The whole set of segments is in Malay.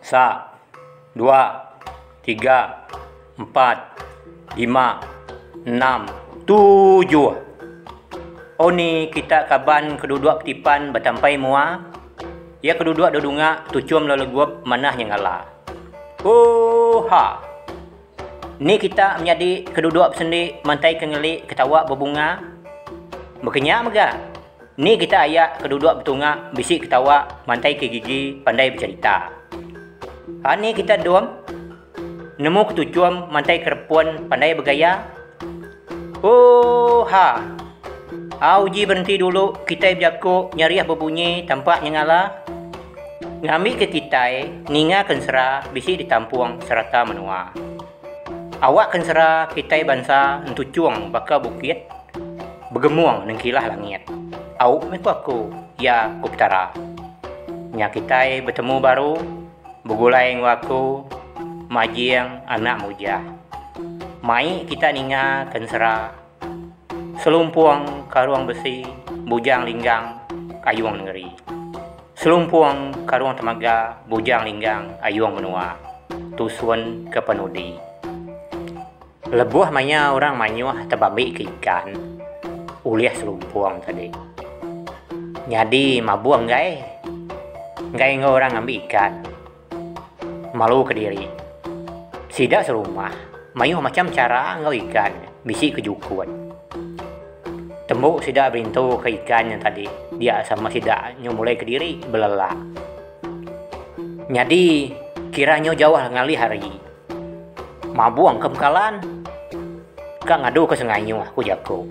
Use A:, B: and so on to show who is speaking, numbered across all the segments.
A: Sa, dua, tiga, empat, lima, enam, tujuh. Oh ni kita kaban keduduk petipan bertampai mua. Ya keduduk dodunga tucum lelegup manah yang ngalah. Oh ha. Ni kita menjadi keduduk sendi mantai kengelik ketawa berbunga. Berkenyak mega. Ni kita ayak keduduk bertunga bisik ketawa mantai ke gigi pandai bercerita. Ha ni kita dom nemu ketucum mantai kerepun pandai bergaya. Oh ha. Uji berhenti dulu, kita berjakuk nyariah berbunyi tampak nyengala. Ngambil ke kita, ninga kensera bisi ditampung serta menua. Awak kensera kita bansa entucung baka bukit bergemuang nengkilah langit. Au meku aku ya kuptara. Nya kita bertemu baru begulai waku majiang anak mujah. Mai kita ninga kensera selumpuang karuang besi, bujang linggang, ayuang negeri. Selumpuang karuang temaga, bujang linggang, ayuang benua. Tusun ke penudi. Lebuh manya orang manyuah terbamik ke ikan. Uliah selumpuang tadi. Nyadi mabuang gai. Gai orang ambil ikan. Malu ke diri. Sidak serumah. Mayuh macam cara ngau ikan. Bisi kejukuan. Tembuk sidak berintu ke ikan yang tadi. Dia sama sidaknya mulai ke diri belelak. Jadi kiranya jauh ngali hari. Mabuang ke bekalan. Kak ngadu ke sengayu aku jago.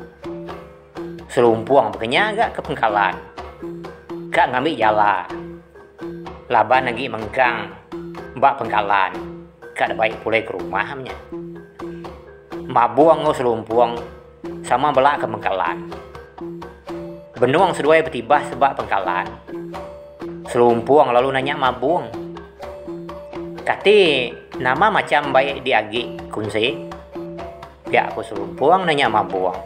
A: Selumpuang bekenya agak ke pengkalan. Kak ngambil jala. Laban lagi mengkang. Mbak pengkalan. Kak ada baik pulai ke rumahnya. Mabuang ngo selumpuang. Sama belak ke pengkalan. Benuang seduai bertibah sebab pengkalan. Selumpuang lalu nanya mabuang. Kati nama macam baik diagi kunci. Pihak aku selumpuang nanya mabuang.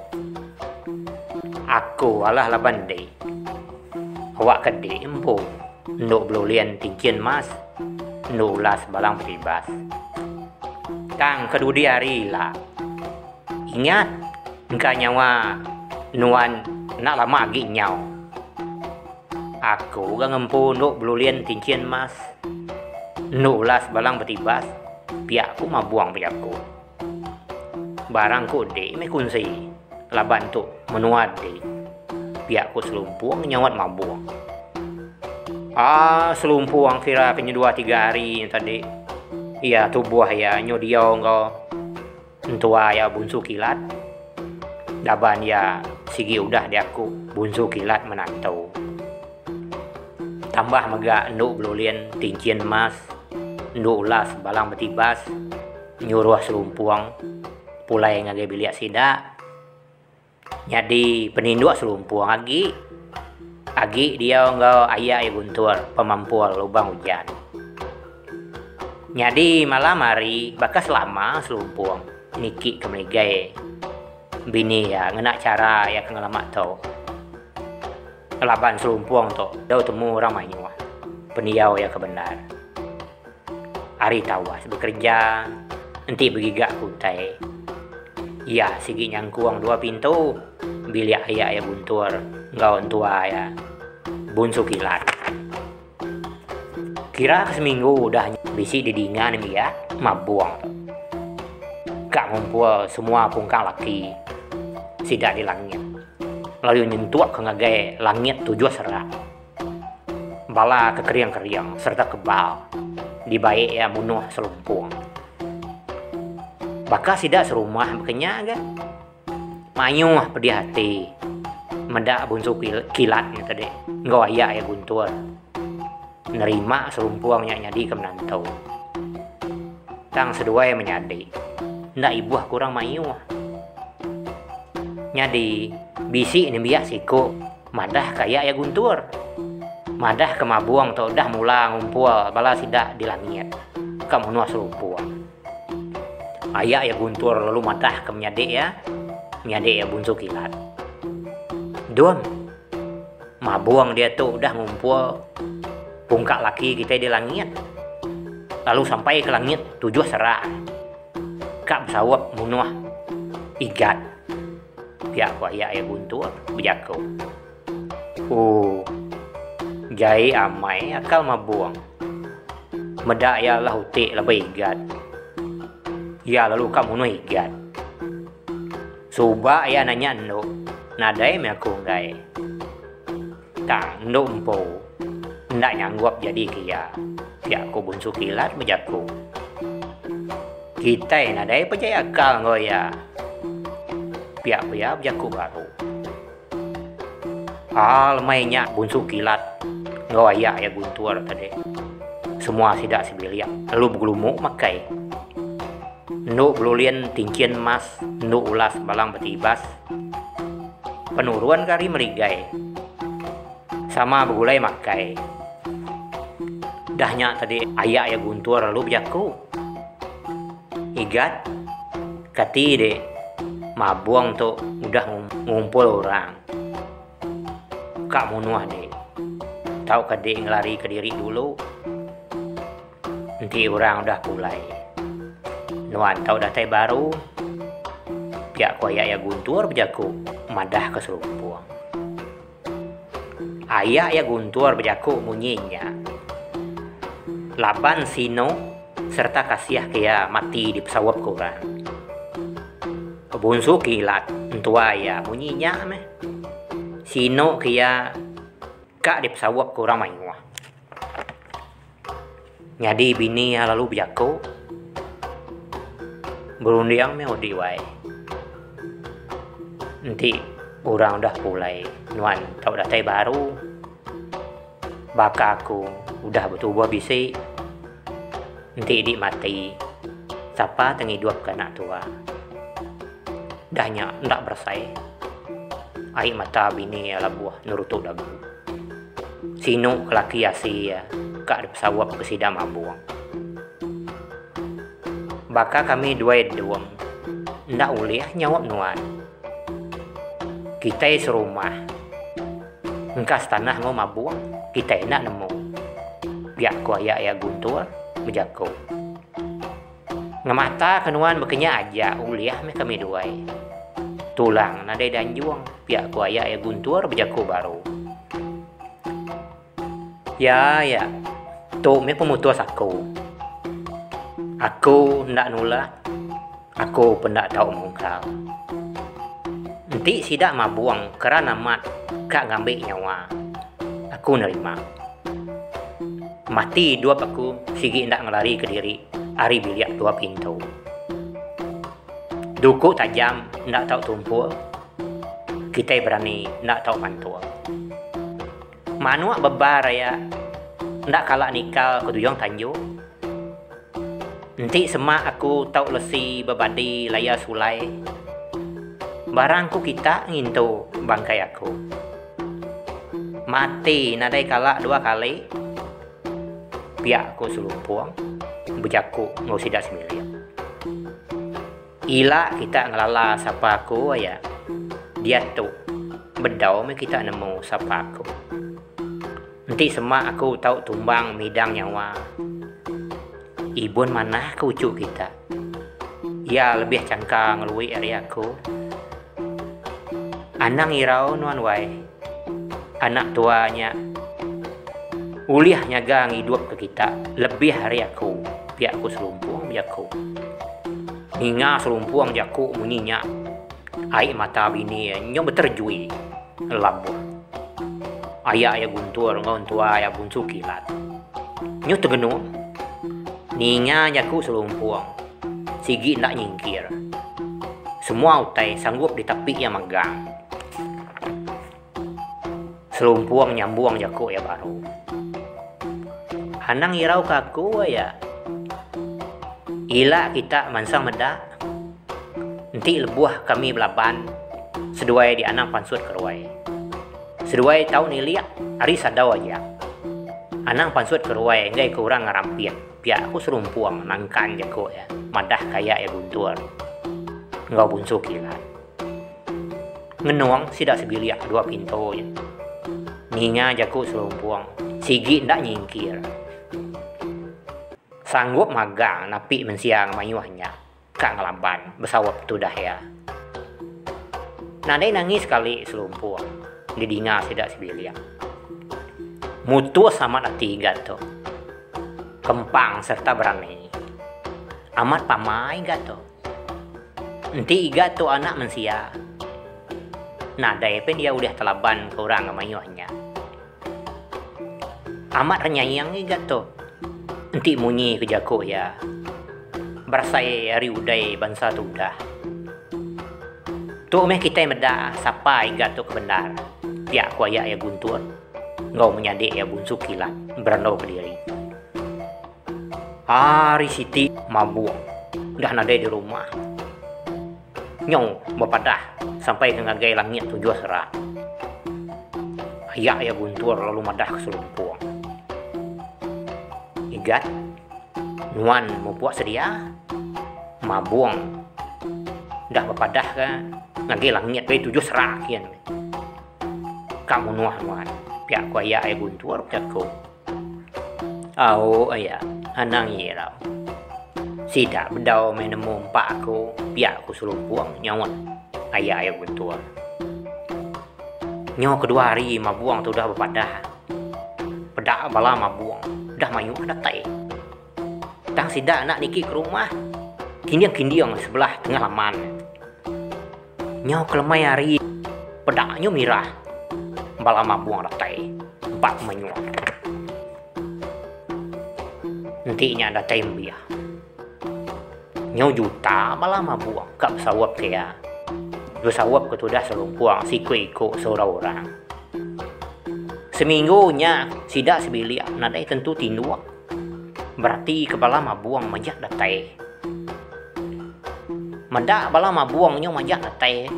A: Aku alah laban deh. Awak kedi empu. Nduk belulian tincin mas. Nduk ulas balang bertibas. Kang kedudi hari lah. Ingat. Engkau nyawa nuan nak lama agi nyau. Aku gak ngempu nuk belulian tincin mas. Nuk ulas balang betibas. Piakku mabuang piakku. Barangku dek me kunci. Laban tu menuat dek. Piakku selumpuang nyawat mabuang. Selumpuang kira kena 2-3 hari tadi. Iya tubuh ya nyodiau engkau. Entua ya bunsu kilat. Daban ya sigi udah di aku bunsu kilat menantau. Tambah mega nduk belulian tincin emas, nduk ulas balang betibas, nyuruh selumpuang pulai ngage biliak sidak. Jadi peninduk selumpuang agi dia enggak ayah guntur pemampuan lubang hujan. Jadi malam hari bakas lama selumpuang niki kemeligai. Bini ya ngenak cara ya ngelamak tau. Laban selumpuang tu dah temu orang manyuah. Peniau ya kebenar. Hari tawas bekerja nanti begigak kutai. Ya sigi nyangkuang 2 pintu. Bilik ayah ya buntur. Engkau tua ya bunsu kilat. Kira seminggu udah bisi didingan ya mabuang. Kak ngumpul semua pungkang laki. Sidak di langit. Lalu nyentuak ke ngagai langit 7 serah. Bala kekeriang-keriang serta kebal. Dibaik ya munuh selumpuang. Baka sidak serumah bekenya agak. Mayuh pedih hati. Medak bunsu kilatnya tadi. Ngau ayak ya guntur. Nerima selumpuangnya nyadi ke menantau. Tang seduai menyadi. Ndak ibuah kurang mayuh. Nyadi bisi ini biak siku madah kaya ya guntur. Madah ke mabuang tu dah mula ngumpul bala sidak di langit. Kamu nuas selumpuang. Ayak ya guntur lalu madah ke menyadik ya bunsu kilat. Dom. Mabuang dia tu udah ngumpul pungkak laki kita di langit. lalu sampai ke langit 7 serak. Kak bersawap munuh igat. Pihak kuaya ya guntur berjaku. Jai amai akal mabuang. Medak ya lah utik lebih igat. Ya lalu kak munuh igat. Suba ya nanya nduk. Nadai me aku ngai. Tak nduk empo. Ndak nyangguap jadi kia. Pihak ku bunsu kilat berjaku. Kita nadai percaya akal ngoya. Pihak berjaku baru. Mainnya bunsu kilat. Ngoya ya guntur tadi. Semua sidak sibiliak. Lalu bergelumuk makai. Nduk belulian tincian emas. Nduk ulas balang betibas. Penuruan kari meligai. Sama begulai makai. Dahnya tadi ayak ya guntur lalu berjaku. Igat. Kati deh. Mabuang tuh udah ngumpul orang. Kak munuh deh. Tahu kadek ngelari ke diri dulu. Nanti orang udah mulai. Nuan tahu datai baru. Pihak kuaya ya guntur berjaku. Madah ke selumpuang. Ayak ya guntur berjaku munyinya. Laban sino serta kasiah kaya mati di pesawat kurang. Bunsu kilat entua ya munyinya meh. Sino kaya kak di pesawat kurang mainwah. Nyadi bini ya lalu berjaku. Berundiang me odi wae. Nanti orang udah mulai nuan tahu datai baru. Baka aku udah bertubuh bisi. Nanti di mati. Siapa tengiduap ke anak tua. Dahnya ndak bersai. Air mata bini ala buah nurutu dagu. Sino kelaki asia kak di pesawat kesida mabuang. Baka kami dua duang. Ndak uliah nyawap nuan. Kita serumah. Engkas tanah ngau mabuang. Kita enak nemu. Biak kuaya ya guntur berjaku. Ngemata kenuan bekenya aja uliah me kami duai. Tulang nadai dan juang. Biak kuaya ya guntur berjaku baru. Ya. Tu me pemutus aku. Aku ndak nolak. Aku pendak tahu mungkal. Nanti sidak mabuang kerana mat kak ngambil nyawa. Aku nerima. Mati dua aku sigi ndak ngelari ke diri. Ari biliak 2 pintu. Duku tajam ndak tahu tumpul. Kita berani ndak tahu mantul. Manuak bebar ya. Ndak kalah nikal keduyong tanjung. Nanti semak aku tahu lesi bebadi laya sulai. Barangku kita ngintu bangkai aku. Mati nadai kalak 2 kali. Pihak aku selumpuang. Berjaku ngau sidak semilian. Ila kita ngelala sapa aku ya. Dia tu bedau me kita nemu sapa aku. Nanti semak aku tahu tumbang midang nyawa. Ibun mana kucuk kita. Ya lebih cangkang ngelui area aku. Anang irau nuan wai. Anak tuanya uliah nyaga ngiduap ke kita. Lebih hari aku. Pihak aku selumpuang jaku. Hingga selumpuang jaku munyinya. Air mata bini nyom berterjui. Labuh. Ayah guntur ngon tua ayah bunsu kilat. Nyo tegenung. Ninga jaku selumpuang. Sigi ndak nyingkir. Semua utai sanggup di tepi yang megang. Selumpuang nyambuang jaku ya baru. Hanang irau kaku ya. Ila kita mansang medak. Nanti lebuah kami belaban. Seduai di anak pansut keruai. Seduai tahu niliak. Hari sadau aja. Anang pansut keruai. Enggak kurang ngarampian. Pihak aku serumpuang nangkan jago ya. Madah kaya ya guntur. Enggak bunsu kilat. Ngenuang sidak sebiliak 2 pintu ya. Ninga jago serumpuang. Sigi ndak nyingkir. Sanggup magang napi mensiang mayuhnya. Kak ngelaban bersawap tu dah ya. Nadai nangis kali selumpur. Didinga sidak sibiliang. Mutu sama hati gato. Kempang serta berani. Amat pamai gato. Enti gato anak mensia. Nadai pen dia udah telaban ke orang mayuhnya. Amat renyayang gato. Enti munyi ke jako ya. Bersai hari udai bangsa tu dah. Tu meh kita meda sapa igat tu kebenar. Pihak kuaya ya guntur. Ngau menyadik ya bunsu kilat. Berandau ke diri. Hari siti mabuang. Dah nadai di rumah. Nyong berpadah sampai ke ngagai langit tujuh serak. Ayak ya guntur lalu madah ke selumpuang. Igat, nuan mau puak sedia, mabuang, dah berpadah ke ngagai langit bayi tujuh serak kian. Kamu nuan, pihak ku ayak ya guntur jago. Au ayak, anang irau. Sidak bedau main nemu empak aku, pihak aku selumpuang nyawat ayah ayah guntur. Nyaw kedua hari mabuang tu dah berpadah. Pedak bala mabuang, dah mayu ada tai. Tang sidak nak niki ke rumah, kindiang sebelah tengah laman. Nyaw kelemai hari, pedaknya mirah. Bala mabuang ada tai, empat mayu. Nantinya ada tai biah. Nyaw juta bala mabuang kak bersawap kaya. Bersawap ke tu dah selumpuang si iko seorang-orang. Seminggunya sidak sebiliak nadai tentu tinduak. Berarti kepala mabuang majak datai. Mendak bala mabuang nyaw majak datai.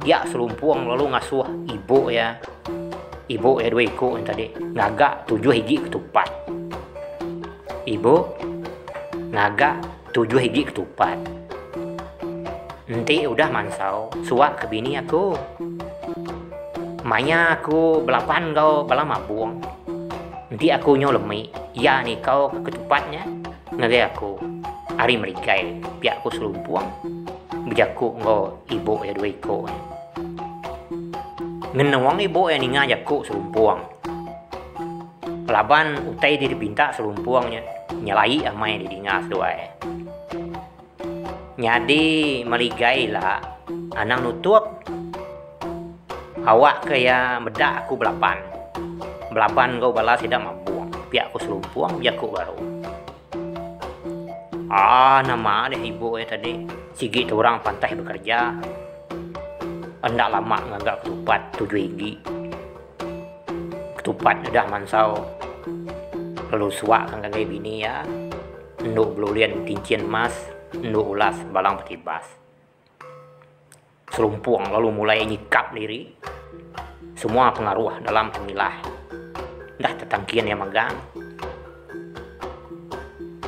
A: Dia selumpuang lalu ngasuh ibu ya. Ibu ya dua iko yang tadi ngagak 7 higi ketupat. Ibu ngagak 7 higi ketupat. Nanti udah mansau suak ke bini aku. Maya aku belapan kau bala mabuang. Nanti aku nyolemi. Ya nih kau ketupatnya. Ngagai aku. Hari merikai. Pihak aku selumpuang. Bejaku kau ibu ya dua iko. Ngenawang ibu ya nih ngajaku selumpuang. Laban utai diri pinta selumpuangnya. Nyalai amai di dingas doa ya. Nyadi meligai lah anang nutup. Awak kaya medak aku belapan kau bala sidak mabuang. Pihak aku selumpuang jaku baru. Nama deh ibu ya tadi. Sigit orang pantai bekerja. Endak lama ngagak ketupat 7 higi. Ketupat dah mansau. Lalu suak kan kagai bini ya. Nduk belulian cincin emas. Nduk ulas balang petibas. Selumpuang lalu mulai nyikap diri. Semua pengaruh dalam pemilah. Dah tetangkian yang megang.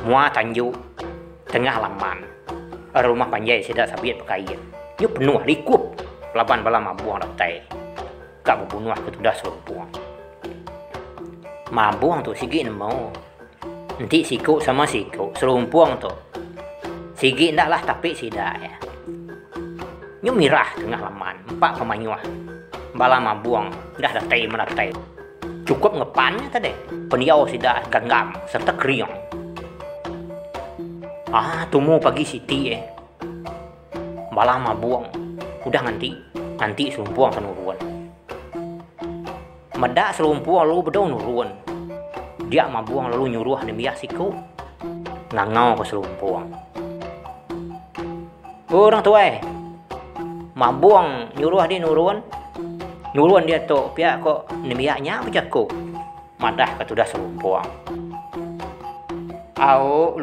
A: Mua tanjuk tengah laman. Rumah panjai sidak sabiat pekain. Nya penuh likup. Laban bala mabuang datai. Kak berbunuh ke tudah selumpuang. Mabuang tu sigi mau. Nanti siku sama siku selumpuang tu. Sigi ndak lah tapi sidak ya. Nyu mirah tengah laman, empak pemanyuah. Bala mabuang dah datai menatai. Cukup ngepannya tadi. Peniau sidak ganggam serta kriong. Tumu pagi siti Bala mabuang udah nanti selumpuang penuruan. Medak selumpuang lalu bedau nuruan. Dia mabuang lalu nyuruh demiak siku. Ngangau ke selumpuang. Orang tua mabuang nyuruh dia nuruan dia tu pihak kok nemiaknya bejaku madah ke tudah selumpuang. Au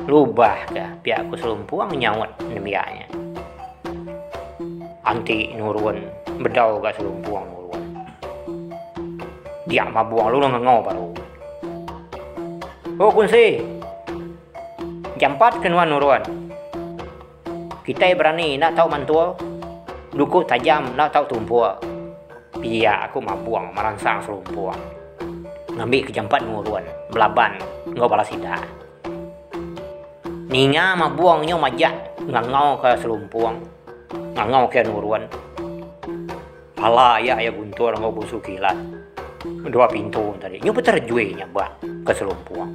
A: lubah ke pihak ku selumpuang nyawat nemiaknya. Anti nuruan bedau ke selumpuang nuruan. Dia mabuang lu ngengau baru. Kunsi jam 4 kenuan nuruan. Kita berani nak tahu mantua. Dukuk tajam nak tahu tumpua. Biar aku mabuang merangsang selumpuang. ngambil kejampat nguruan belaban ngau balas sida. Ninga mabuang nyo majak ngangau ke selumpuang, ngangau ke nuruan. Pala ya guntur ngau busu kilat. Dua pintu tadi. Nyo peterjue nyabak ke selumpuang.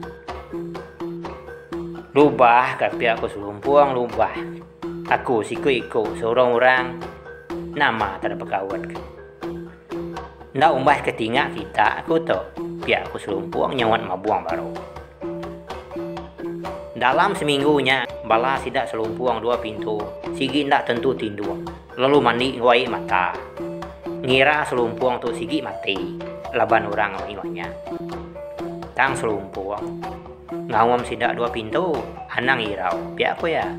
A: Lubah ke pihak ke selumpuang lubah. Aku siku seorang orang nama tak ada pekawan. Ndak umbah ketingak kita aku tu pihak ke selumpuang nyawat mabuang baru. Dalam seminggunya bala sidak selumpuang dua pintu. Sigi ndak tentu tindu. Lalu mandi ngwai mata. Ngira selumpuang tu sigi mati. Laban orang ngawanya. Tang selumpuang. Ngawam sidak dua pintu, anang irau, pihak aku ya.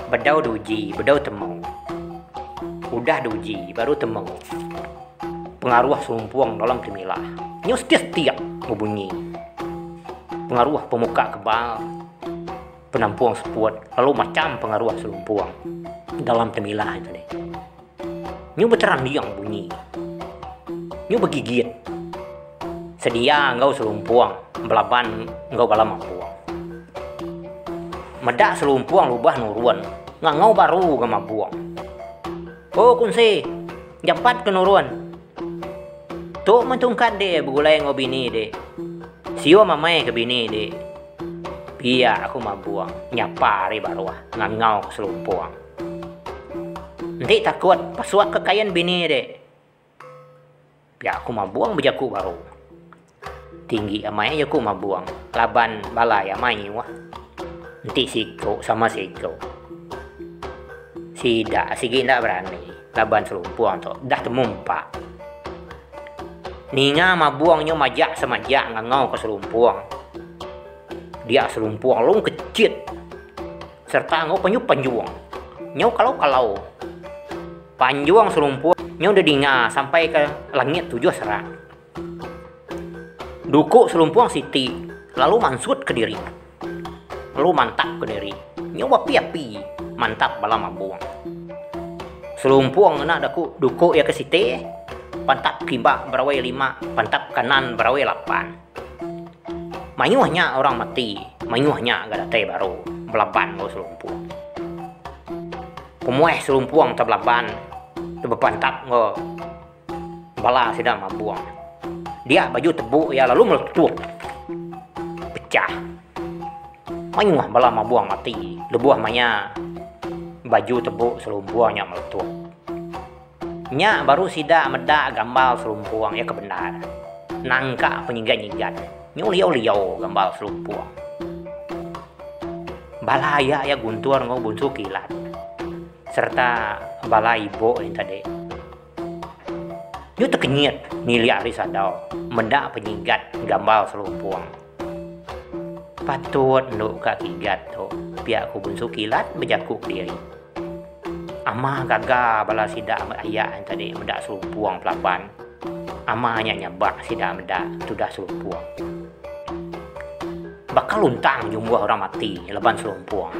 A: Bedau duji, bedau temu. Udah duji, baru temu. Pengaruh selumpuang dalam temilah. Nyo setiap membunyi. Pengaruh pemuka kebal. Penampuang sepuat, lalu macam pengaruh selumpuang. Dalam temilah itu deh. Nyo beteran diang bunyi. Nyo begigit. Sedia engkau selumpuang, belaban engkau bala mabuang. Medak selumpuang lubah nuruan, ngangau baru ke mabuang. Oh kunci, jampat ke nuruan. Tuk mentungkat deh begulai ngau bini deh. Sio mamai ke bini deh. Biar aku mabuang, nyapari baru ngangau ke selumpuang. Nanti takut pasuak kekayaan bini deh. Biar aku mabuang bejaku baru. Tinggi amai aku mabuang. Laban balai amai wah. Nanti siko sama siko. Sida sigi ndak berani. Laban selumpuang tu dah temumpak. Ninga mabuang nyo majak semajak ngangau ke selumpuang. Dia selumpuang long kecit. Serta ngau panjuang. Nyau kalau panjuang selumpuang nyau udah dinga sampai ke langit 7 serak. Dukuk selumpuang siti, lalu mansut ke diri. Lalu mantap ke diri. Nyoba api mantap bala mabuang. Selumpuang nak dukuk ya ke siti. Pantap kibak berawai 5, pantap kanan berawai 8. Mayuhnya orang mati, mayuhnya gak ada teh baru. Belaban go selumpuang. Pemueh selumpuang terbelaban. Tebepantap go. Bala sidang mabuang. Dia baju tebuk ya lalu meletup. Pecah. Mayuh bala mabuang mati. Lebuah maya. Baju tebuk selumpuangnya meletup. Nya baru sida medak gambal selumpuang ya kebenar. Nangka penyinggat-nyinggat. Nyo liau-liau gambal selumpuang. Bala ya guntur ngau bunsu kilat. Serta bala ibu ini tadi. Nyo terkenyit niliak risadau. Mendak penyinggat gambal selumpuang. Patut nduk ka kigat tu. Pihak ku bunsu kilat berjakuk diri. Amah gaga bala sidak ayah tadi mendak selumpuang pelaban. Amahnya nyabak sidak mendak sudah selumpuang. Bakal luntang jumlah orang mati leban selumpuang.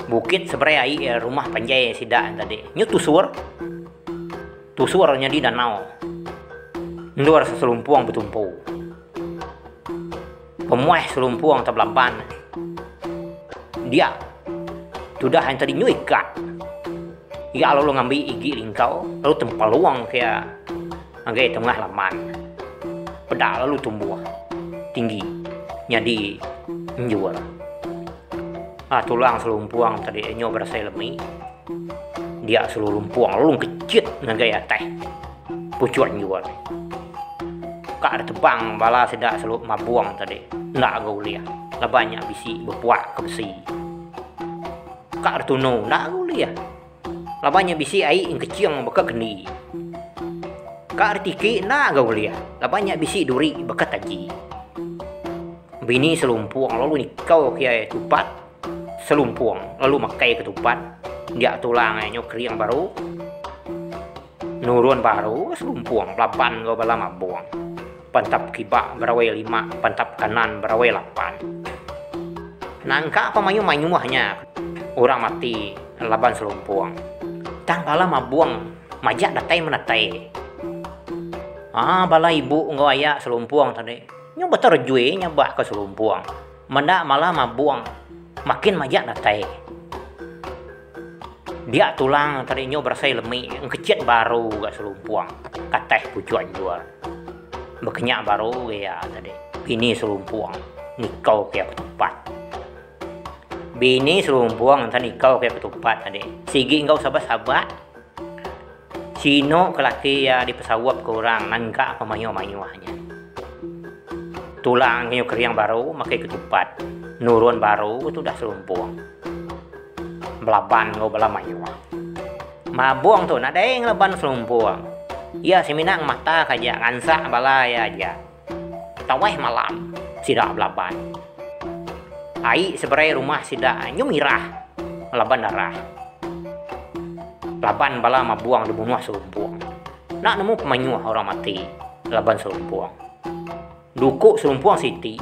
A: Bukit seberai rumah panjai sidak tadi. Nyo tusurnya di danau. Luar selumpuang bertumpu. Pemueh selumpuang terbelaban. Dia sudah yang tadi nyuikat. Ya lalu ngambil igi lingkau, lalu tempaluang kayak anggai tengah laman. Pedak lalu tumbuh tinggi. Jadi menjual. Tulang selumpuang tadi nyo berasa lemi. Dia selumpuang lalu kecit ngagaya teh. Pucuan jual. Kak ada tebang bala sedak seluk mabuang tadi. Ndak gau liah. Lah banyak bisi berpuak ke besi. Kak ada tunu ndak gau liah. Lah banyak bisi ai yang keciang beka kendi. Kak ada tiki ndak gau liah. Lah banyak bisi duri beka taji. Bini selumpuang lalu nikau kiai tupat selumpuang lalu makai ketupat. Dia tulangnya kriang baru. Nurun baru selumpuang pelaban gau bala mabuang. Pantap kibak berawai 5, pantap kanan berawai 8. Nangka apa mayu-mayuhnya orang mati laban selumpuang. Tang bala mabuang majak datai menatai. Bala ibu ngau ayak selumpuang tadi. Nyo betul rejui nyabak ke selumpuang. Mendak malah mabuang. Makin majak datai. Dia tulang tadi nyo berasai lemi. Ngecet baru ke selumpuang. Kateh pucuan jua. Berkenyak baru ya tadi. Bini selumpuang. Nikau kaya ketupat. Bini selumpuang tadi nikau kaya ketupat tadi. Sigi engkau sabar-sabar. Sino kelaki ya di pesawat ke orang nangka pemayuh-mayuhnya. Tulang nyo keriang baru makai ketupat. Nurun baru itu dah selumpuang. Belaban ngau bela mayuh. Mabuang tu nak deng leban selumpuang. Ya si minang mata kaja ngansak bala ya aja. Taweh malam sidak belaban. Ai seberai rumah sidak nyumirah laban darah. Laban bala mabuang dibunuh selumpuang. Nak nemu pemanyuh orang mati laban selumpuang. Dukuk selumpuang siti.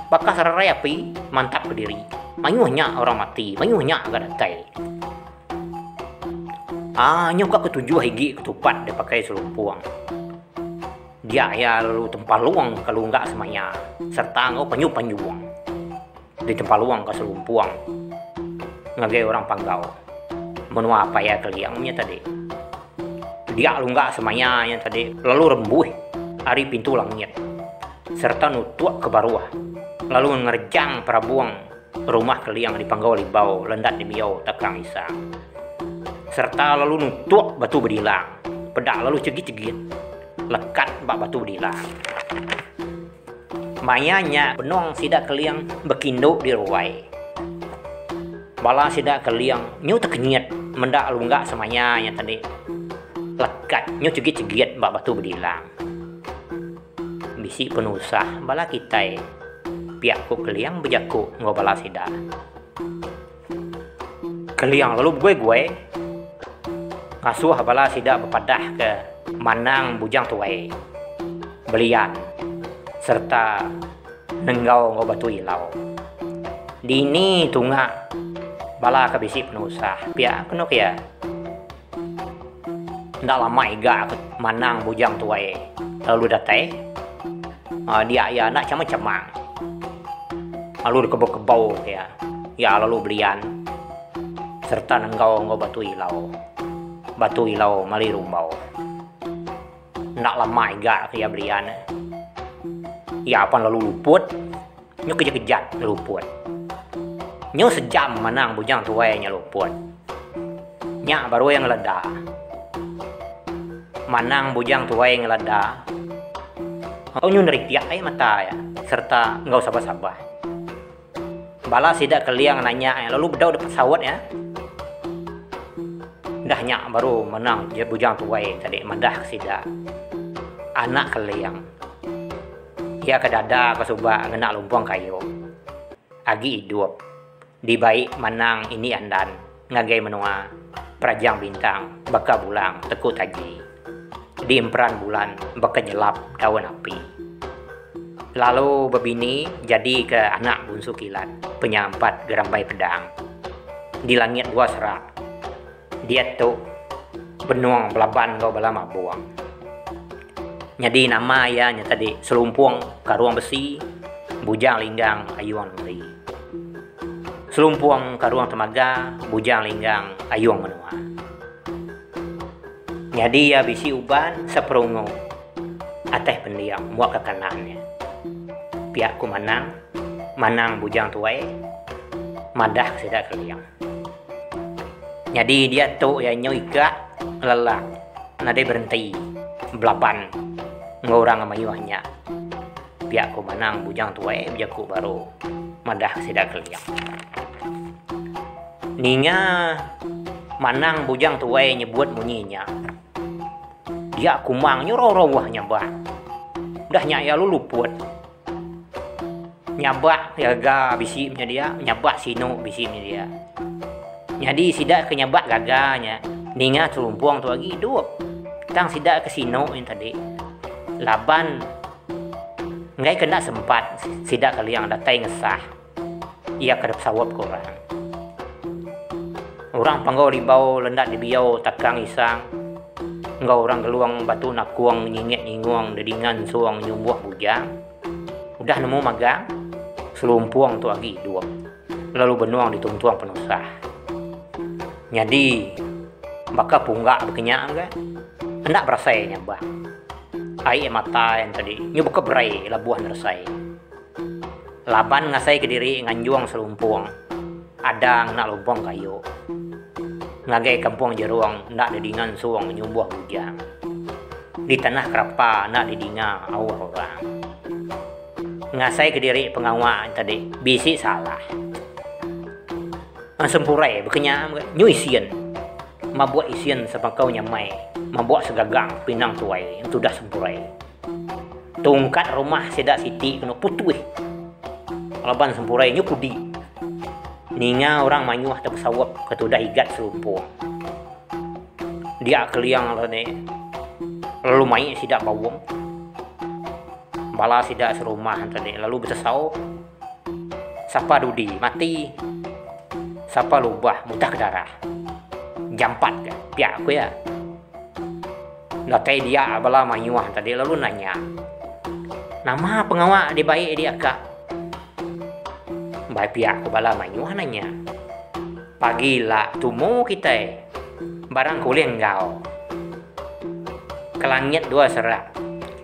A: Bakas rarai api mantap ke diri. Manyuhnya orang mati, manyuhnya agak datai. Nyokak ketujuh higi ketupat dia pakai selumpuang. Dia ya lalu tempat luang kalau enggak semuanya. Serta ngau penyu-penyuang. Di tempat luang ke selumpuang. Ngagai orang panggau. Menua apa ya keliangnya tadi. Dia lu enggak semuanya yang tadi. Lalu rembuh hari pintu langit. Serta nutuak ke baruah. Lalu ngerjang perabuang rumah keliang di panggau libau lendat di biau takang isang. Serta lalu nutuak batu bedilang. Pedak lalu cegit-cegit. Lekat bak batu bedilang. Mayanya benong sidak keliang berkinduk di ruai. Bala sidak keliang nyu terkenyit mendak lunggak semanya yang tadi. Lekat nyu cegit-cegit bak batu bedilang. Bisi penusah bala kitai. Pihak ku keliang bejaku ngau bala sidak. Keliang lalu gue ngasuh bala sidak berpadah ke manang bujang tuai. Belian serta nenggau ngau batu ilau. Dini tunga bala ke bisi penusah. Pihak kenok ya. Ndak lama iga ke manang bujang tuai. Lalu datai. Dia ya nak camang-camang. Lalu dikebau-kebau ya. Ya lalu belian. Serta nenggau ngau batu ilau. Batu ilau mali rumbau. Nak lama iga ke ya belian. Ya apa lalu luput. Nyu kejat-kejat luput. Nyu sejam manang bujang tuai nya luput. Nyak baru yang ngeleda. Manang bujang tuai ngeleda. Kau nyu nerik tiak mata ya. Serta engkau sabar-sabar. Bala sidak keliang nanya lalu bedau depan pesawat ya. Dahnya baru menang dia bujang tuai tadi mendah sidak. Anak keliang. Ia ke dada ke subak ngenak lumpuang kayu. Agi hidup. Di baik menang ini andan. Ngagai menua. Perajang bintang. Baka bulang teku taji. Di emperan bulan baka jelap daun api. Lalu bebini jadi ke anak bungsu kilat. Penyampat gerambai pedang. Di langit dua serak. Dia tu benuang belaban kau bala mabuang. Jadi nama ya nya tadi selumpuang karuang besi. Bujang linggang ayuang negeri. Selumpuang karuang temaga. Bujang linggang ayuang menua. Jadi ya bisi uban seperungu. Ateh pendiam muak ke kanannya. Pihak ku manang bujang tuai, madah sidak keliang. Jadi dia tu yang nyoika lelah, nade berhenti belapan ngorang amayuhnya. Pihak ku manang bujang tuai, bijaku baru madah sidak keliang. Ninya manang bujang tuai nyebut bunyinya. Dia kumang nyoroh-rohnya bah. Dahnya ya lu luput. Nyabak gaga bisimnya dia, nyabak sino bisimnya dia. Jadi sidak ke nyabak gaganya. Ninga selumpuang tu lagi hidup. Tang sidak ke sino yang tadi. Laban ngai kena sempat sidak kaliang datai ngesah. Ia kedap sawap ke orang. Orang panggau libau lendak di biau takang isang. Ngau orang geluang batu nakuang nyinget nyinguang dedingan suang nyumbuh bujang. Udah nemu magang, selumpuang tu lagi dua. Lalu benuang ditumtuang penusah. Jadi, baka punggak berkenyak ke? Hendak berasainya bah. Air mata yang tadi, nyubuh keberai labuhan resai. Laban ngasai ke diri nganjuang selumpuang. Adang nak lumpang kayu. Ngagai kampung jeruang nak dedingan suang nyumbuh bujang. Di tanah kerapa nak didinga awal orang. Ngasai ke diri pengawal tadi, bisi salah. Sempurai berkenyak nyu isian. Mabuat isian sepakau nyamai. Mabuat segagang pinang tuai yang sudah sempurai. Tungkat rumah sedak siti kena putui. Laban sempurai nyu kudi. Ninga orang manyuah tersawap ketudah igat selumpur. Dia keliang tadi. Lalu main sidak bawang. Bala sidak serumah tadi. Lalu bersesau. Sapa dudi mati. Sapa lubah muntah ke darah. Jampat ke pihak aku ya. Datai dia bala manyuah tadi lalu nanya. Nama pengawal di baik dia kak. Baik pihak aku bala manyuah nanya. Pagilah tumu kita. Barang kuliah engkau. Ke langit dua serak.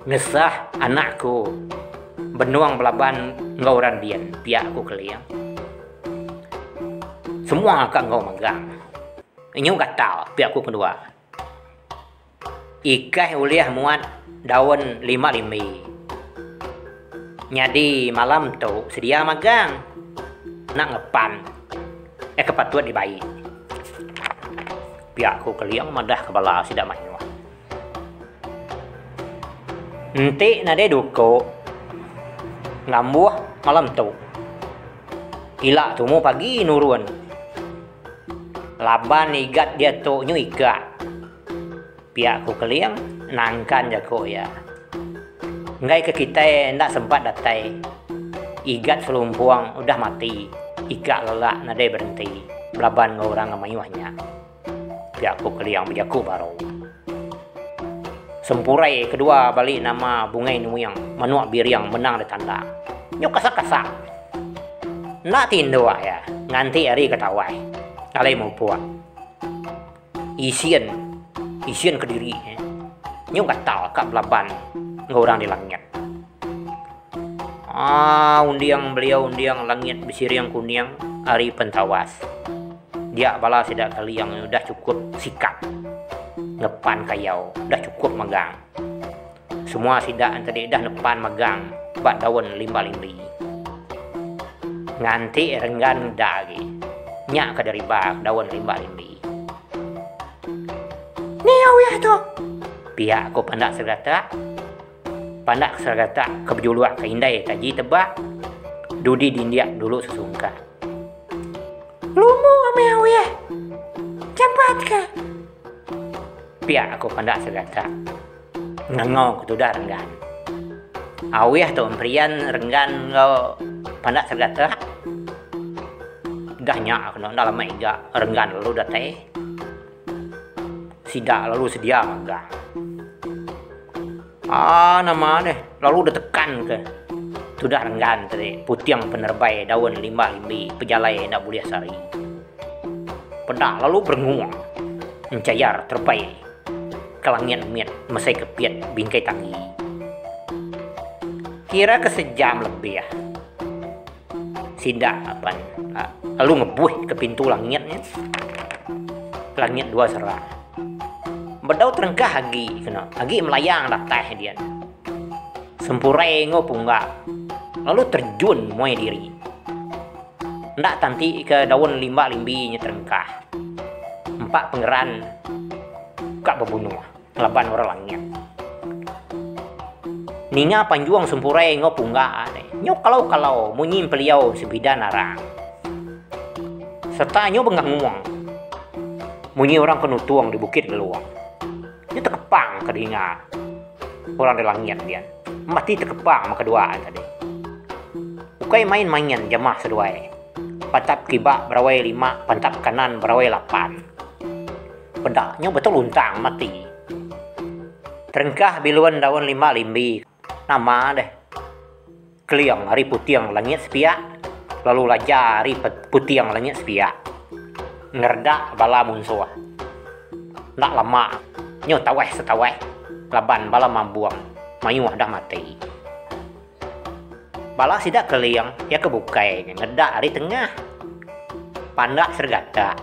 A: Ngesah anakku. Benuang belaban engkau randian. Pihak aku keliang. Semua akak engkau megang. Ini gak tahu pihak aku kedua. Ikai uliah muat daun 5 limi. Nyadi malam tu sedia magang. Nak ngepan. Kepatuat di bayi. Pihak aku keliang madah kepala sidak manyuah. Nanti nade duko. Ngambuh malam tu. Ilak tumu pagi nurun. Laban igat dia tu nyu ikat. Pihak aku keliang nangkan jako ya. Ngai ke kita ndak sempat datai. Igat selumpuang udah mati. Ikat lelak nade berhenti. Belaban orang ngamayuahnya. Pihak aku keliang berjaku baru. Sempurai kedua balik nama bungai nuyang. Manuak biriang menang di tanda. Nyuk kasak-kasak. Nak tindu ya. Nganti hari ketawai. Alai mau puan. Isian ke diri. Nyuk katal kak belaban. Ngorang di langit. Undiang beliau undiang langit besiriang kuning hari pentawas. Dia bala sidak kali yang udah cukup sikat. Ngepan kayau, udah cukup megang. Semua sidak tadi dah nepan megang. Bak daun limba-limbi. Nganti renggan dagi. Nyak ke dari bak daun limba-limbi. Ni awih tu. Pihak aku pandak segata. Pandak sergata kebejuluak ke indai kaji tebak. Dudi dindiak dulu sesungka. Lumu ameu ya. Cepat ke. Pihak aku pandak sergata. Ngengau ketudah renggan. Awih tu emprian renggan ngau pandak sergata. Dah nyak kena dalam maiga renggan lalu datai. Sidak lalu sedia magang. Nama deh. Lalu udah tekan ke. Sudah renggan tadi. Putiang penerbai daun limba-limbi. Pejalai nak boleh sari. Pedak lalu berenguang. Mencayar terbai. Kelangit miet. Mesai kepiat bingkai tangi. Kira ke sejam lebih ya. Sidak apa. Lalu ngebuih ke pintu langitnya. Langit dua serak. Bedau terengkah agi kena. Agi melayang datah dia. Sempurai ngopungga. Lalu terjun muai diri. Ndak tanti ke daun limba-limbinya terengkah. 4 pengeran kak berbunuh. Laban orang langit. Ninga panjuang sempurai ngopungga. Nyok kalau munyim peliau sebidan narang. Serta nyok bengah ngomong. Munyi orang penutuang di bukit geluang. Dia terkepang ke dinga. Orang di langit dia. Mati terkepang kedua tadi. Ukai main-mainan jamah seduai. Pantap kibak berawai 5, pantap kanan berawai 8. Pedaknya betul luntang mati. Terengkah biluan daun lima limbi. Nama deh. Keliang hari putiang langit sepiak. Lalu laja hari putiang langit sepiak. Ngerdak bala munsuh. Nak lama. Nyo taweh setaweh. Laban bala mambuang. Mayuh dah mati. Bala sidak keliang. Ya kebukai. Ngerdak hari tengah. Pandak sergata.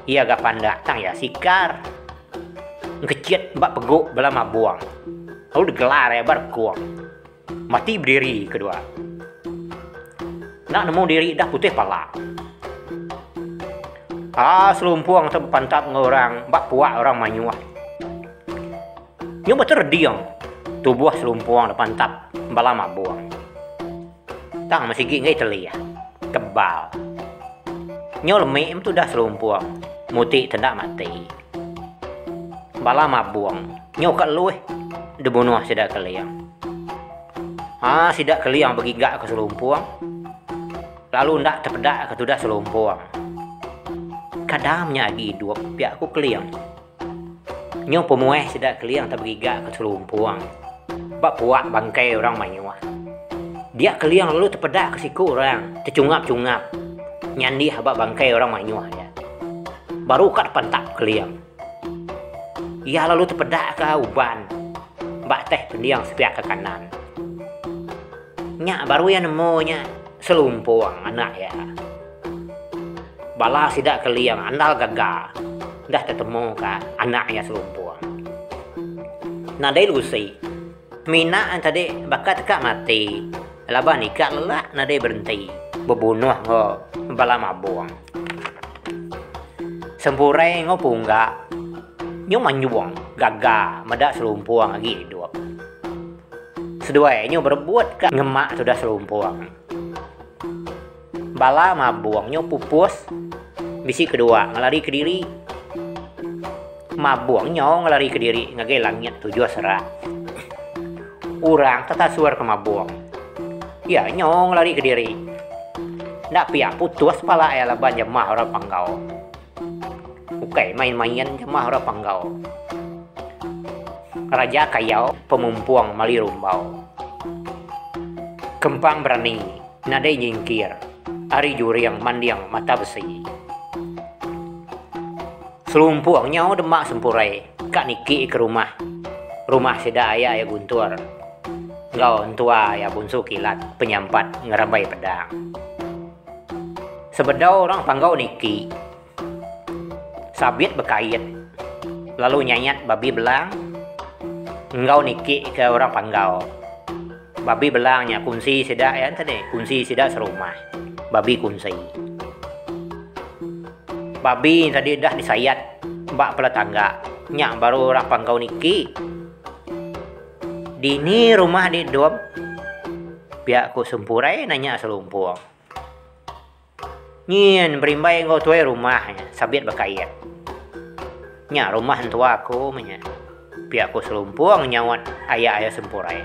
A: Ia agak pandak tang ya sikar. Ngecit mbak peguk bala mabuang. Lalu digelar ya berkuang. Mati berdiri kedua. Nak nemu diri dah putih pala. Selumpuang terpantap ngorang. Mbak puak orang manyuah. Nyoba terdiang. Tubuh selumpuang terpantap bala mabuang. Tang masih gigi telia. Kebal. Nyo lemik tu dah selumpuang. Muti tendak mati. Bala mabuang. Nyo kat luih. Dibunuh sidak keliang. Sidak keliang bagi gak ke selumpuang. Lalu ndak terpedak ke tudah selumpuang. Kadamnya lagi hidup. Pihak aku keliang. Nyo pemueh sidak keliang tak bagi gak ke selumpuang. Bak puak bangkai orang manyuah. Dia keliang lalu terpedak ke siku orang. Tercungap-cungap. Nyandi habak bangkai orang manyuah dia. Baru kat pantak keliang. Ia lalu terpedak ke uban. Mbak teh pendiang sepiak ke kanan. Nyak baru yang nemunya selumpuang anak ya. Bala sidak keliang andal gagal. Dah ketemu ke anaknya selumpuang. Nadai lusi. Mina tadi bakat kak mati. Laba nikah lelak nadai berhenti. Berbunuh ngo bala mabuang. Sempurai ngo punggak. Nyo manyuang gagal medak selumpuang lagi hidup. Seduai nyo berbuat ke ngemak sudah selumpuang. Bala mabuang nyo pupus. Bisi kedua ngelari ke diri. Mabuang nyo ngelari ke diri ngagai langit tujuh serak. Urang tata suar ke mabuang. Ya nyo ngelari ke diri. Ndak pihak putus pala ya laban jemah orang panggau. Oke, main-mainan jemah orang panggau. Raja kayau pemumpuang mali rumbau. Kempang berani, nadai nyingkir. Ari juriang mandiang mata besi. Selumpuang nyau demak sempurai. Kak Niki ke rumah. Rumah sida ayah ya guntur. Ngau entua ya bunsu kilat. Penyampat ngerabai pedang. Sebedau orang panggau Niki. Sabit berkait. Lalu nyanyat babi belang. Engkau Niki ke orang panggau. Babi belangnya kunci sidak ya tadi. Kunci sidak serumah. Babi kunci. Babi tadi dah disayat. Mbak pela tangga. Nyak baru orang panggau Niki. Dini rumah di dom. Pihak ku sempurai nanya selumpuang. Nyin berimbai ngau tuai rumahnya. Sabit berkait. Nya rumah tua aku punya. Pihak ku selumpuang nyawat ayah-ayah sempurai.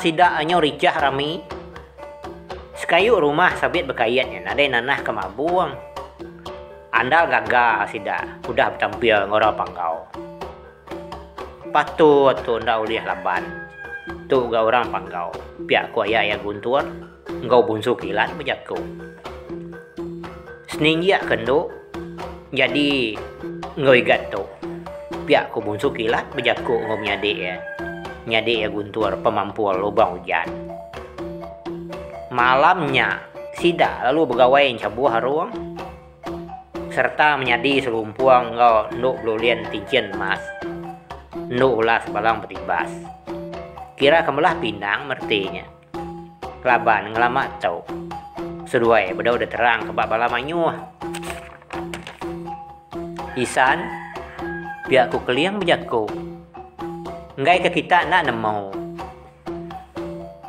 A: Sidak anyo ricah rami. Sekayu rumah sabit berkaiatnya. Nadai nanah ke mabuang. Andal gagal sidak. Udah bertampil ngora panggau. Patut tu ndak uliah laban. Tu ga orang panggau. Pihak ku ayah guntur. Engkau bunsu kilat berjaku. Seninja kendo. Jadi ngoi gato. Pihak ku bunsu kilat berjaku ngau menyadik ya. Nyadik ya guntur pemampu lubang hujan. Malamnya sida lalu begawai cabuh haruang. Serta menyadi selumpuang ngau nduk belulian tincian emas. Nduk ulas balang petibas. Kira kemelah pinang mertinya. Kelaban ngelamak tau. Seduai bedau udah terang kebak bala manyuah. Isan, pihak ku keliang berjaku. Ngai ke kita nak nemu.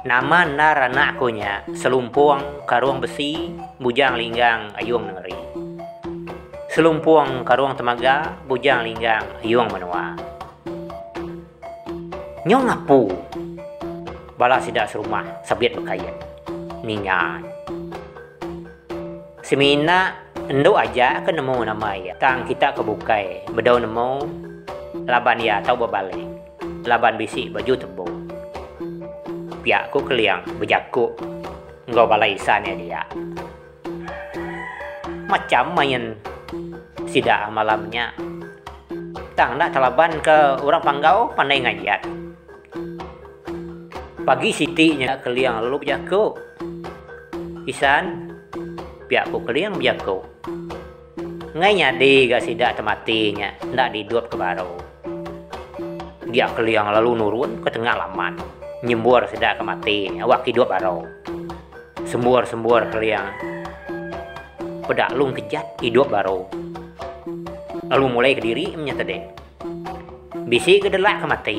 A: Nama nar anak kunya selumpuang karuang besi, bujang linggang ayung negeri. Selumpuang karuang temaga, bujang linggang ayung menua. Nyong ngapu. Bala sidak serumah sabit berkait. Ningan. Semina endo aja ke nemu nama ya. Tang kita kebukai. Bedau nemu. Laban ia tahu berbalik. Laban bisik baju tebung. Piak ku keliang berjakuk. Ngau balai isannya dia. Macam main sidak malamnya. Tang nak talaban ke orang Panggau pandai ngajat. Pagi sitinya keliang lalu berjakuk. Isan, piak ku keliang berjakuk. Ngai nyadi gak sidak tematinya, ndak diduap ke baru. Dia keliang lalu nurun ke tengah laman. Nyembur sidak ke matinya, wak hidup baru. Sembur keliang. Pedak lung kejat, hidup baru. Lalu mulai ke diri menyata deh. Bisi kedelak ke mati.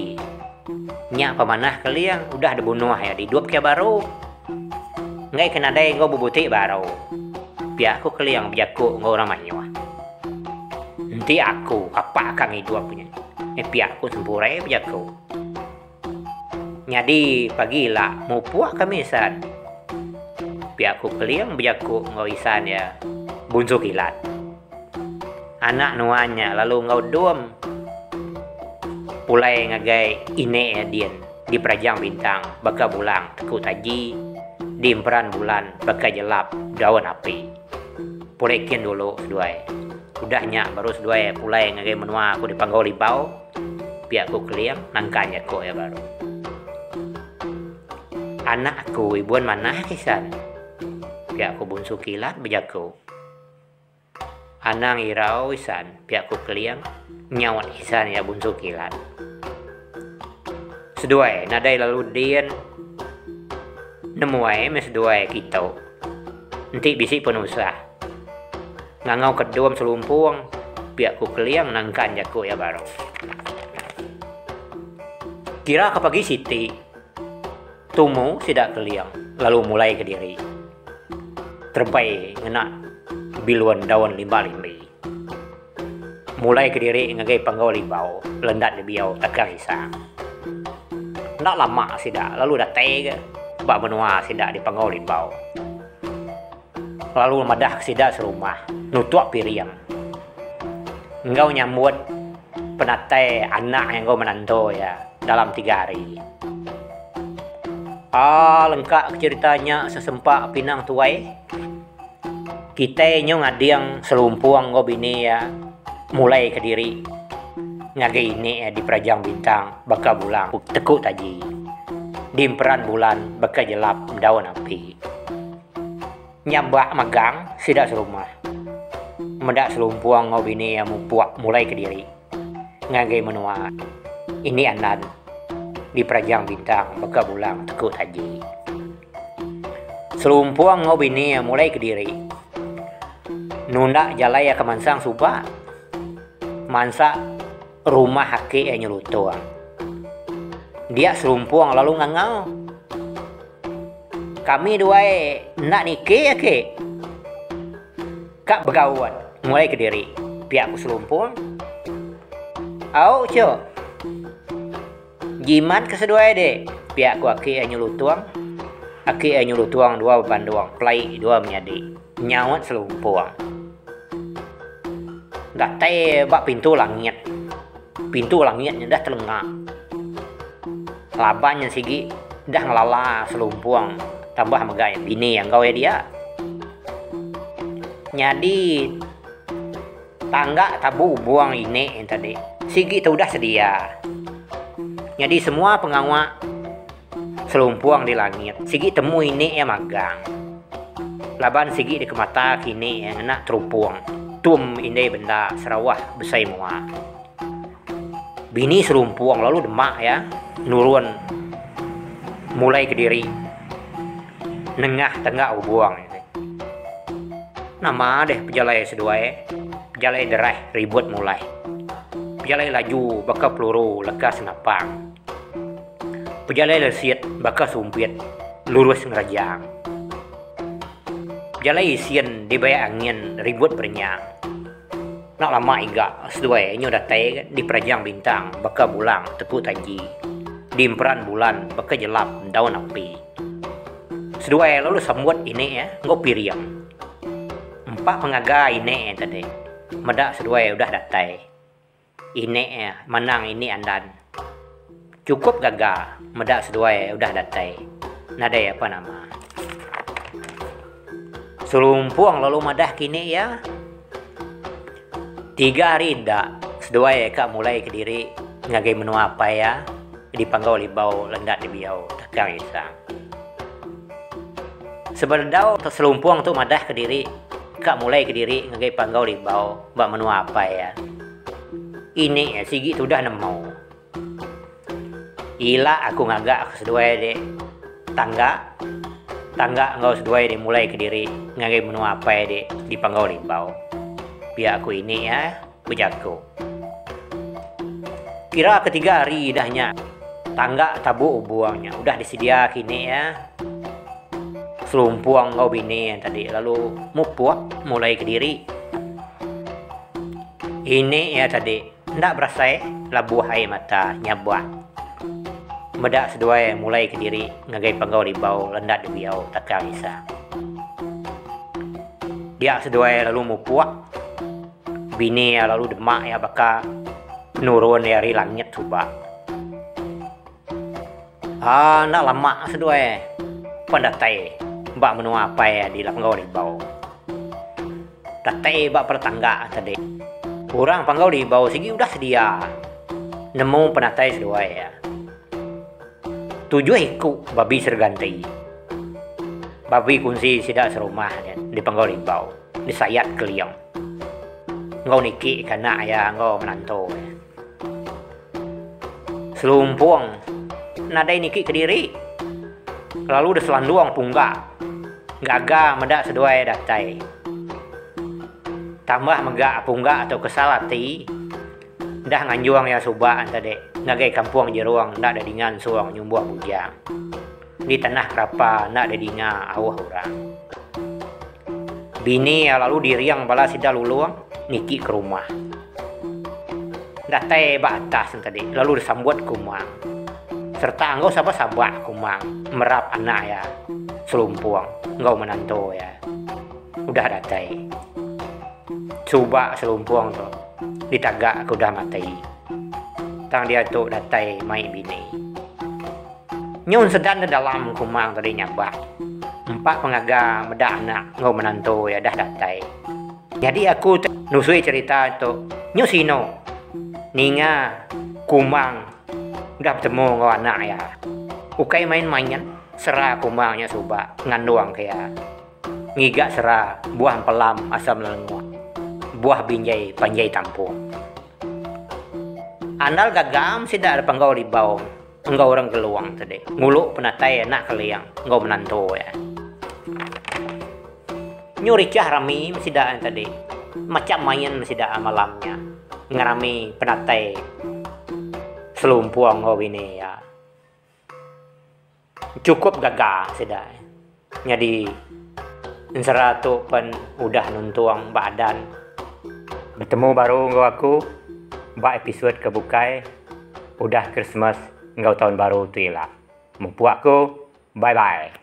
A: Nyak pemanah keliang, udah dibunuh ya, diduap ke baru. Ngai kena deh ngau bubutik baru. Piak aku keliang berjakuk ngau orang manyuah. Nanti aku, apa kang hidup punya. Piak aku sempurna berjakuk. Nyadi pagilah mau puak kami isan. Piak aku keliang berjakuk ngau isan ya. Bunsu kilat. Anak nuanya lalu ngau dom. Pulai ngagai ine ya dien. Di perajang bintang, baka bulang, teku taji. Di imperan bulan, baka jelap, daun api. Pulai kian dulu seduai. Udahnya baru seduai pulai ngagai menua aku di Panggau Libau. Piak aku keliang nangkanya ko ya baru. Anak aku ibuan mana kisan. Piak aku bunsu kilat berjaku. Anang irau isan. Piak aku keliang nyawat isan ya bunsu kilat. Seduai nadai lalu dien. Nemuai mes seduai kita. Nanti bisik penusah. Ngangau kedom selumpuang. Piak ku keliang nangkan jaku ya baru. Kira ke pagi siti. Tumu sidak keliang. Lalu mulai ke diri. Terbai ngena biluan daun limba-limbi. Mulai ke diri ngagai Panggau Libau. Lendat di biau takang isang. Ndak lama sidak. Lalu dah tega. Bak menua sidak di Panggau Libau. Lalu madah sidak serumah. Nutuak piriang. Engkau nyambut penatai anak yang kau menantu ya. Dalam 3 hari. Lengkap ceritanya sesempak pinang tuai. Kita nyong adiang selumpuang kau bini ya. Mulai ke diri. Ngagai ini ya di perajang bintang. Baka bulang. Tekuk taji. Di imperan bulan. Baka jelap daun api. Nyambak magang. Sidak serumah. Mendak selumpuang ngau bini yang mupuak mulai ke diri. Ngagai menua. Ini anan. Di perajang bintang. Baka bulang. Tekuk taji. Selumpuang ngau bini yang mulai ke diri. Nunda jalai ke mansang supa. Mansa rumah haki yang nyelutuang. Dia selumpuang lalu ngangau. Kami dua nak nikah ya ke? Kak berkawan. Mulai ke diri. Pihak ku selumpuang. Au co. Jimat kesedua deh. Pihak ku aki yang nyelutuang. Aki yang nyelutuang 2 beban doang. Pelai 2 menyadi. Nyawat selumpuang. Dah teh bak pintu langit. Pintu langitnya dah telengak. Labannya sigi dah ngelala selumpuang. Tambah megay bini yang kau ya dia. Nyadi tangga tabu buang ini yang tadi. Sigi itu udah sedia. Nyadi semua pengawak selumpuang di langit. Sigi temu ini ya magang. Laban sigi di kemata kini yang enak terupuang. Tum ini benda serawah besai mua. Bini selumpuang lalu demak ya. Nurun. Mulai ke diri. Nengah tengah ubuang. Nama deh pejalai seduai. Pejalai derah ribut mulai. Pejalai laju baka peluru lekas napang. Pejalai lesit baka sumpit lurus ngerajang. Pejalai isian dibaya angin ribut bernyang. Nak lama iga seduai nyo datai di perajang bintang baka bulang tepu taji. Di imperan bulan baka jelap daun api. Seduai lalu sambut ini ya ngopi riang. 4 pengaga ini tadi. Medak seduai udah datai. Ini ya, menang ini andan. Cukup gagal, medak seduai udah datai. Nadai apa nama? Selumpuang lalu madah kini ya. 3 hari dak, seduai kak mulai ke diri ngagai menu apa ya. Di panggau libau lendak di biau takang isang. Seberdau selumpuang tu madah ke diri, kak mulai ke diri ngagai panggau libau bak menu apa ya. Ini ya sigi sudah nemu. Ila aku ngagak seduai de tangga ngau seduai de mulai ke diri ngagai menu apa ya de di panggau libau. Biar aku ini ya bejago. Kira ketiga hari dahnya tangga tabu buangnya udah disedia kini ya. Selumpuang kau bini yang tadi lalu mupuak mulai ke diri. Ini ya tadi ndak berasa labuh air mata nyabuah. Medak seduai mulai ke diri ngagai panggau libau lendak di biau takang isa. Dia seduai lalu mupuak. Bini ya lalu demak ya baka nurun dari langit coba. Nak lama seduai pendatai bak menu apa ya di panggau libau. Datai bak pertangga tadi. Orang panggau libau segi udah sedia. Nemu penatai seduai ya. 7 ikut babi serganti. Babi kunci sidak serumah ya, di panggau libau. Disayat keliang. Ngau niki karena ya ngau menantu ya. Selumpuang nadai niki ke diri. Lalu deselanduang punggak. Gaga medak seduai datai. Tambah megak punggak atau kesalati. Dah nganjuang ya subaan tadi. Ngagai kampung jeruang ndak ada dingan suang nyumbuah bujang. Di tanah kerapa ndak ada dinga awah orang. Bini ya lalu diriang bala sida luluang niki ke rumah. Datai batas tadi lalu disambut kumang. Serta anggau sabak kumang merap anak ya selumpuang engkau menantu ya. Udah datai. Coba selumpuang tu ditagak aku udah mati. Tang dia tu datai mai bini. Nyun sedan dalam kumang tadi nyabak. 4 pengaga medak anak engkau menantu ya dah datai. Jadi aku nusui cerita itu nyusino ninga kumang udah bertemu ngau anak ya. Ukai main-mainan serah kumangnya coba nganduang kayak ngigak serah buah pelam asam lenguak buah binjai panjai tampung. Andal gagam tidak ada panggau libau enggau orang geluang tadi nguluk penatai nak keliang engkau menantu ya. Nyuricah rami masih dah tadi macam main masih dah malamnya ngerami penatai selumpuang ngau ini ya. Cukup gagah sudah. Jadi insera tu pen udah nuntuang badan. Bertemu baru ngau aku ba episode kebukai udah Christmas ngau tahun baru tu ialah. Mempu aku bye bye.